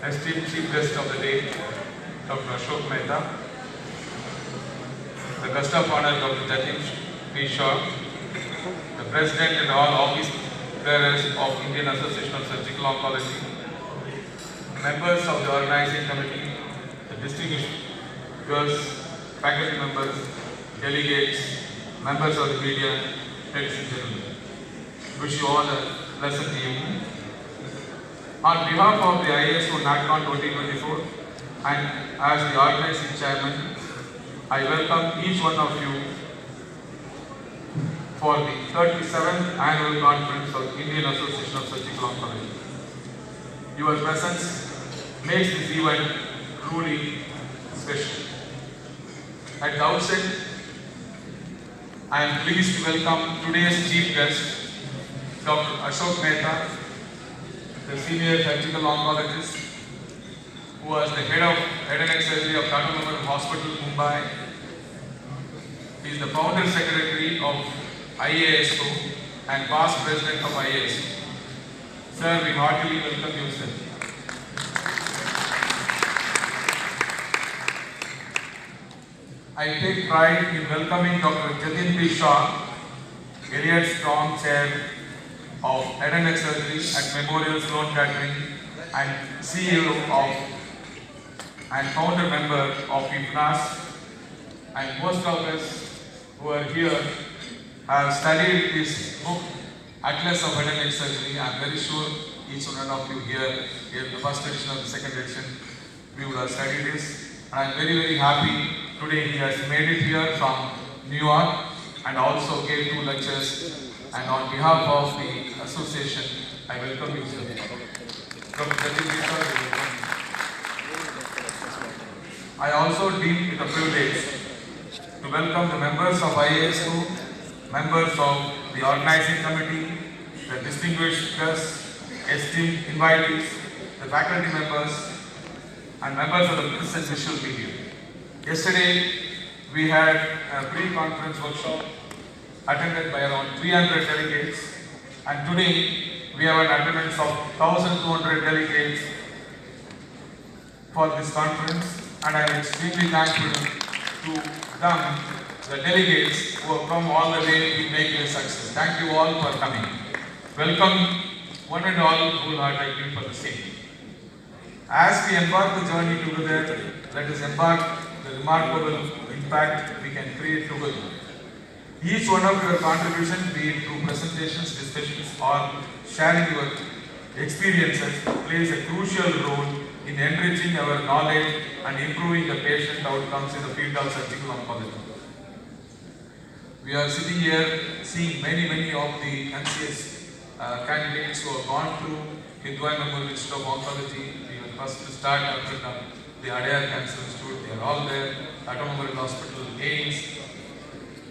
esteemed chief guest of the day, Dr. Ashok Mehta, the guest of honor, Dr. Jatin P. Shaw, the President and all office bearers of Indian Association of Surgical Oncology, members of the organizing committee, the distinguished guests, faculty members, delegates, members of the media, ladies and gentlemen. Wish you all a pleasant evening. On behalf of the IASO NATCON 2024 and as the organizing chairman, I welcome each one of you for the 37th annual conference of Indian Association of Surgical Oncology. Your presence makes this event truly special. At the outset, I am pleased to welcome today's chief guest, Dr. Ashok Mehta, the senior surgical oncologist who was the head of head and neck surgery of Tata Memorial Hospital, Mumbai. He is the founder secretary of IASO and past president of IASO. Sir, we heartily welcome you, sir. I take pride in welcoming Dr. Jatin P. Shaw, Elliot Strong Chair of Head and Neck Surgery at Memorial Sloan Kettering and CEO of and founder member of IPNAS, and most of us who are here have studied this book, Atlas of Head and Neck Surgery. I am very sure each one of you here in the first edition or the second edition, we would have studied this. And I am very, very happy today he has made it here from New York and also gave 2 lectures. And on behalf of the association, I welcome you, sir. Dr. Jatin P. Shaw, I also deem it a privilege to welcome the members of IASO, members of the organizing committee, the distinguished guests, esteemed invitees, the faculty members, and members of the press and visual media. Yesterday, we had a pre-conference workshop attended by around 300 delegates, and today we have an attendance of 1,200 delegates for this conference, and I am extremely thankful to them, the delegates who have come all the way to make this success. Thank you all for coming. Welcome one and all wholeheartedly for the same. As we embark the journey together, let us embark the remarkable impact we can create together. Each one of your contributions, be it through presentations, discussions, or sharing your experiences, plays a crucial role in enriching our knowledge and improving the patient outcomes in the field of surgical oncology. We are sitting here seeing many of the NCS candidates who have gone through Hindway Memorial Institute of Oncology. We were first to start after the Adyar Cancer Institute. They are all there. Tata Memorial Hospital, AIIMS,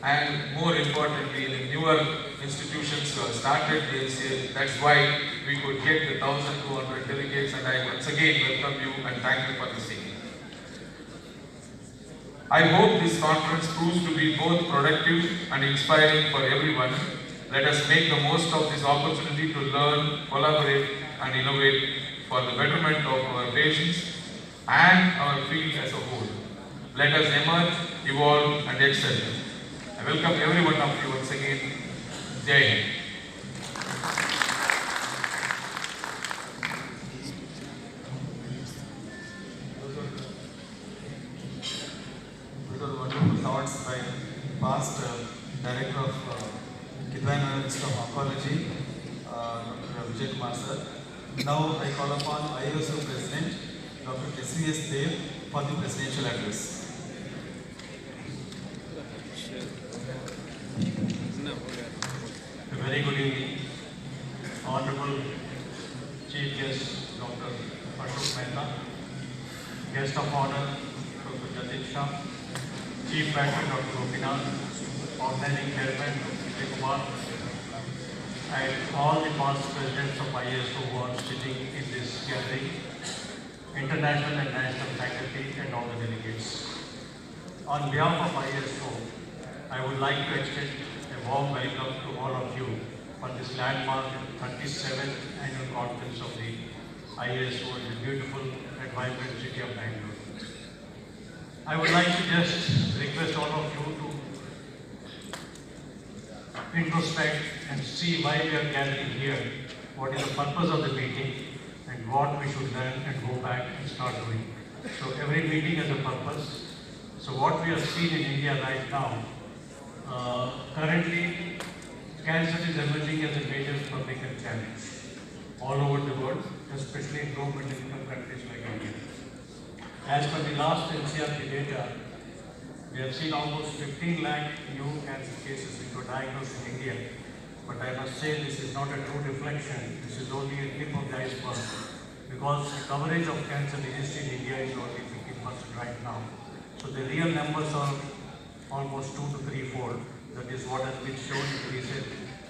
and more importantly, the newer institutions who have started the NCS. That's why we could get the 1,200 delegates, and I once again welcome you and thank you for the same. I hope this conference proves to be both productive and inspiring for everyone. Let us make the most of this opportunity to learn, collaborate, and innovate for the betterment of our patients and our field as a whole. Let us emerge, evolve, and excel. I welcome every one of you once again. Jai Hind. Those are wonderful thoughts by past director of Hindway Memorial Institute of Oncology, Dr. Vijay Kumar sir. Now I call upon IASO President, Dr. S.V.S. Dev, for the presidential address. A very good evening, Honorable Chief Guest Dr. Ashok Mehta, Guest of Honor Dr. Jatin Shah, Chief Faculty Dr. Gopinath, Organizing Chairman Vijay Kumar, and all the past presidents of IASO who are sitting in this gathering, international and national faculty, and all the delegates. On behalf of IASO, I would like to extend a warm welcome to all of you for landmark 37th annual conference of the IASO in the beautiful vibrant city of Bangalore. I would like to just request all of you to introspect and see why we are gathering here, what is the purpose of the meeting, and what we should learn and go back and start doing. So every meeting has a purpose. So what we are seeing in India right now, currently cancer is emerging as a major public health challenge all over the world, especially in low middle income countries like India. As per the last NCRT data, we have seen almost 15 lakh new cancer cases which were diagnosed in India. But I must say this is not a true reflection, this is only a tip of the iceberg, because the coverage of cancer disease in India is only 50% right now. So the real numbers are almost 2 to 3 fold. That is what has been shown in the recent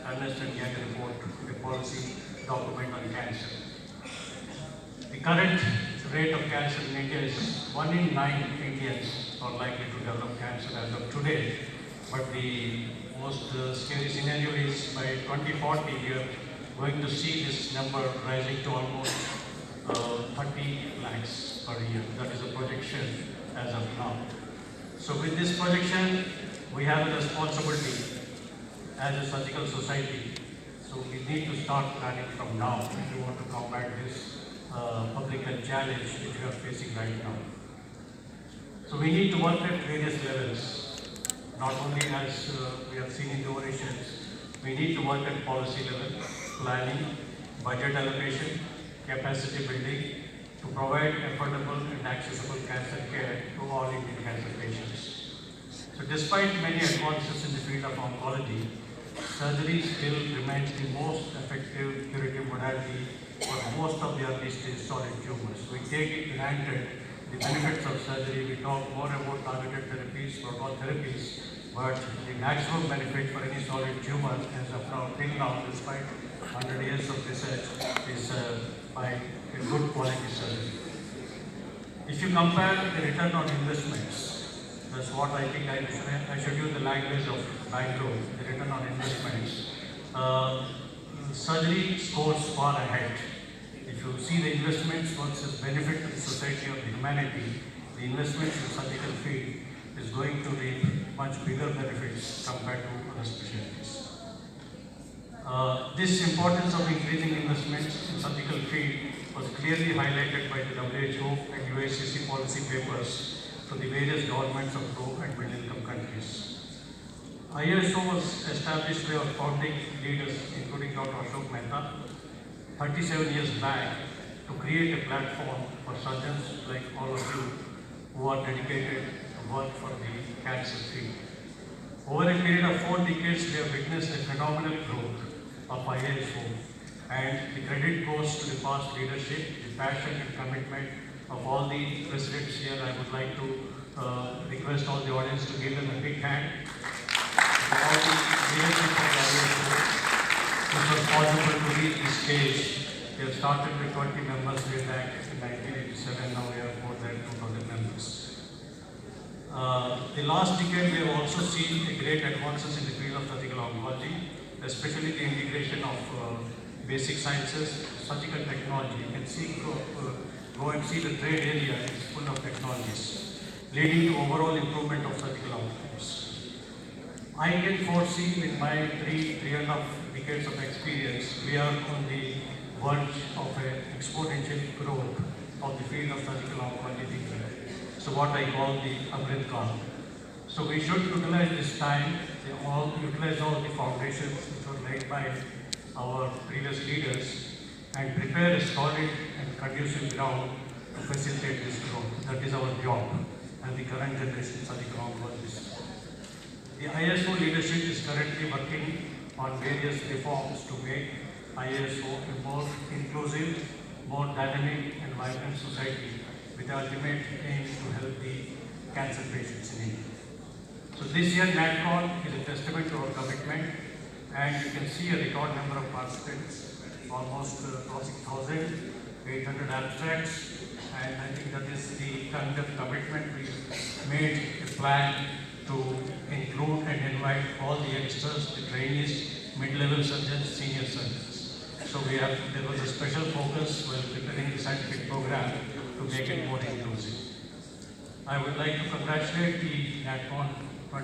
Ernst & Young report, a policy document on cancer. The current rate of cancer in India is 1 in 9 Indians are likely to develop cancer as of today. But the most scary scenario is by 2040 we are going to see this number rising to almost 30 lakhs per year. That is a projection as of now. So with this projection, we have a responsibility as a surgical society. So we need to start planning from now if we want to combat this public health challenge which we are facing right now. So we need to work at various levels, not only as we have seen in the orations, we need to work at policy level, planning, budget allocation, capacity building, to provide affordable and accessible cancer care to all Indian cancer patients. So despite many advances in the field of oncology, surgery still remains the most effective curative modality for most of the early stage solid tumors. We take it granted the benefits of surgery, we talk more about targeted therapies, protocol therapies, but the maximum benefit for any solid tumor as of now, till now, despite 100 years of research, is by a good quality surgery. If you compare the return on investments, that's what I think I should use the language of Bangalore, the return on investments. Surgery scores far ahead. If you see the investments versus benefit to the society of the humanity, the investments in surgical field is going to reap much bigger benefits compared to other specialties. This importance of increasing investments in surgical field was clearly highlighted by the WHO and USCC policy papers to the various governments of low and middle income countries. ISO was established by our founding leaders, including Dr. Ashok Mehta, 37 years back, to create a platform for surgeons like all of you who are dedicated to work for the cancer field. Over a period of 4 decades, we have witnessed a phenomenal growth of ISO, and the credit goes to the past leadership, the passion and commitment of all the presidents here. I would like to request all the audience to give them a big hand. All the leadership of the ISO, which was possible to reach this stage. We have started with 20 members way back in 1987, now we have more than 2,000 members. The last decade we have also seen a great advances in the field of surgical oncology, especially the integration of basic sciences, surgical technology. You can see, go and see the trade area, it's full of technologies, leading to overall improvement of surgical outcomes. I can foresee in my 3.5 decades of experience, we are on the verge of an exponential growth of the field of surgical oncology thinking. So what I call the Amrit Kaal. So we should utilize this time, utilize all the foundations which were laid by our previous leaders and prepare a solid and conducive ground to facilitate this growth. That is our job and the current generation surgical oncologists. The ISO leadership is currently working on various reforms to make ISO a more inclusive, more dynamic and vibrant society with the ultimate aim to help the cancer patients in India. So this year NATCON is a testament to our commitment, and you can see a record number of participants, almost crossing 1,800 abstracts, and I think that is the kind of commitment we made a plan to include and invite all the youngsters, the trainees, mid-level surgeons, senior surgeons. So there was a special focus while preparing the scientific program to to make it more inclusive. I would like to congratulate the NATCON